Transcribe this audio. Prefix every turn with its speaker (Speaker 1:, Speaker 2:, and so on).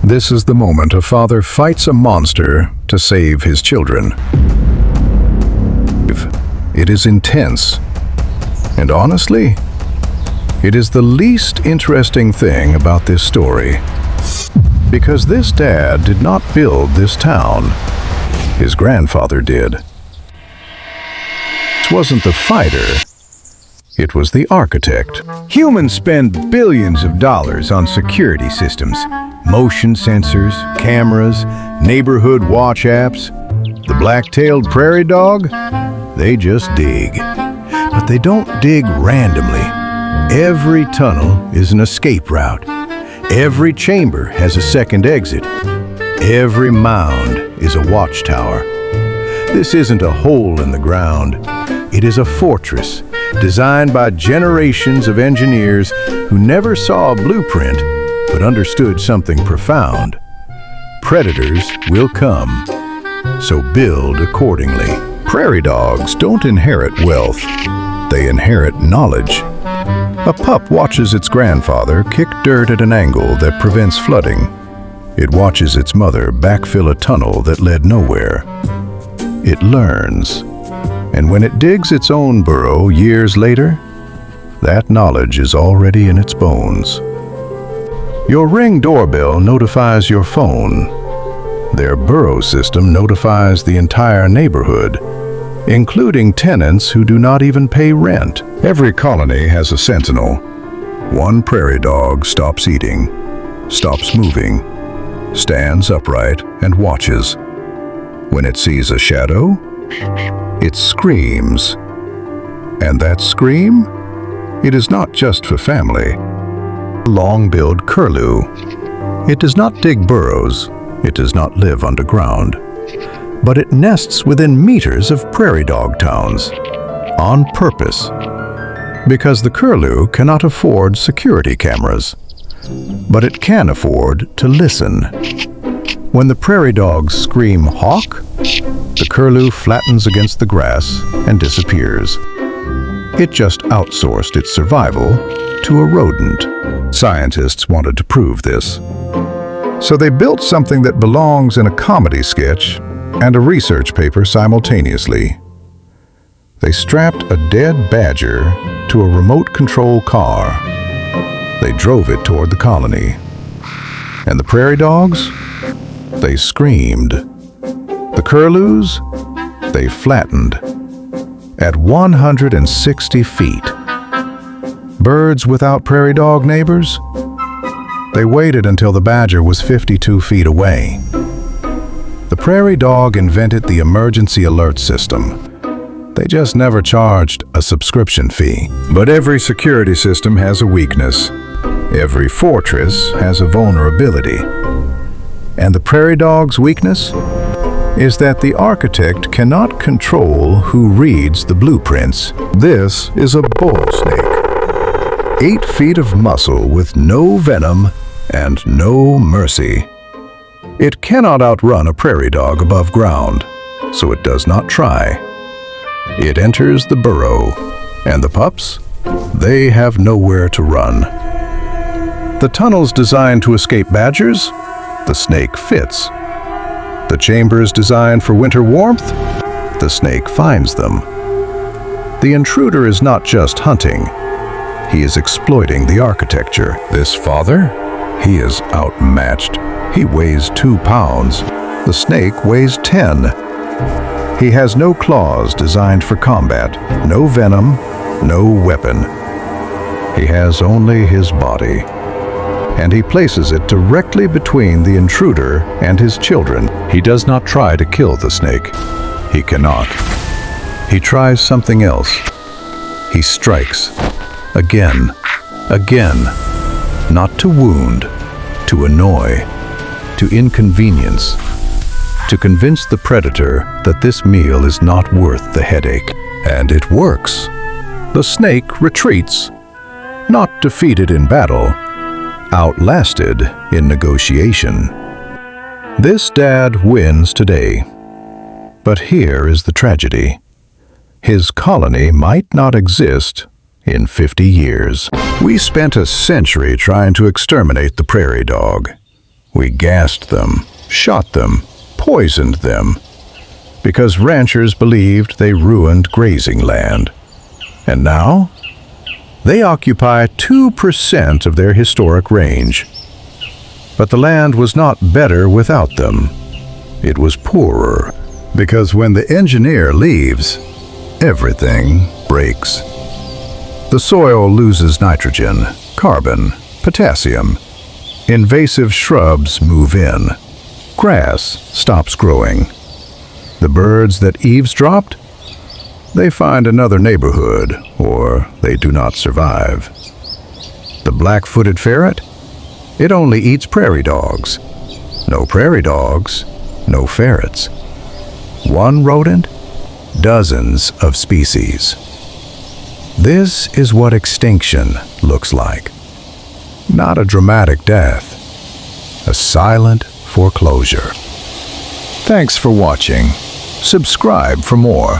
Speaker 1: This is the moment a father fights a monster to save his children. It is intense, and honestly, it is the least interesting thing about this story. Because this dad did not build this town. His grandfather did. It wasn't the fighter, it was the architect.
Speaker 2: Humans spend billions of dollars on security systems, motion sensors, cameras, neighborhood watch apps. The black-tailed prairie dog? They just dig. But they don't dig randomly. Every tunnel is an escape route. Every chamber has a second exit. Every mound is a watchtower. This isn't a hole in the ground. It is a fortress designed by generations of engineers who never saw a blueprint but understood something profound. Predators will come, so build accordingly. Prairie dogs don't inherit wealth. They inherit knowledge. A pup watches its grandfather kick dirt at an angle that prevents flooding. It watches its mother backfill a tunnel that led nowhere. It learns. And when it digs its own burrow years later, that knowledge is already in its bones. Your Ring doorbell notifies your phone. Their burrow system notifies the entire neighborhood, including tenants who do not even pay rent. Every colony has a sentinel. One prairie dog stops eating, stops moving, stands upright and watches. When it sees a shadow, it screams. And that scream? It is not just for family. Long-billed curlew. It does not dig burrows. It does not live underground. But it nests within meters of prairie dog towns. On purpose. Because the curlew cannot afford security cameras. But it can afford to listen. When the prairie dogs scream hawk, the curlew flattens against the grass and disappears. It just outsourced its survival to a rodent. Scientists wanted to prove this. So they built something that belongs in a comedy sketch and a research paper simultaneously. They strapped a dead badger to a remote control car. They drove it toward the colony. And the prairie dogs? They screamed. The curlews? They flattened. At 160 feet. Birds without prairie dog neighbors? They waited until the badger was 52 feet away. The prairie dog invented the emergency alert system. They just never charged a subscription fee. But every security system has a weakness. Every fortress has a vulnerability. And the prairie dog's weakness is that the architect cannot control who reads the blueprints. This is a bull snake. 8 feet of muscle with no venom and no mercy. It cannot outrun a prairie dog above ground, so it does not try. It enters the burrow, and the pups? They have nowhere to run. The tunnels designed to escape badgers? The snake fits. The chambers designed for winter warmth? The snake finds them. The intruder is not just hunting. He is exploiting the architecture. This father? He is outmatched. He weighs 2 pounds. The snake weighs 10. He has no claws designed for combat, no venom, no weapon. He has only his body. And he places it directly between the intruder and his children. He does not try to kill the snake. He cannot. He tries something else. He strikes. Again. Again. Not to wound, to annoy, to inconvenience, to convince the predator that this meal is not worth the headache. And it works. The snake retreats, not defeated in battle, outlasted in negotiation. This dad wins today. But here is the tragedy. His colony might not exist in 50 years. We spent a century trying to exterminate the prairie dog.
Speaker 1: We gassed them, shot them, poisoned them, because ranchers believed they ruined grazing land. And now, they occupy 2% of their historic range. But the land was not better without them. It was poorer. Because when the engineer leaves, everything breaks. The soil loses nitrogen, carbon, potassium. Invasive shrubs move in. Grass stops growing. The birds that eavesdropped, they find another neighborhood, or they do not survive. The black-footed ferret, it only eats prairie dogs. No prairie dogs, no ferrets. One rodent, dozens of species. This is what extinction looks like. Not a dramatic death, a silent foreclosure. Thanks for watching. Subscribe for more.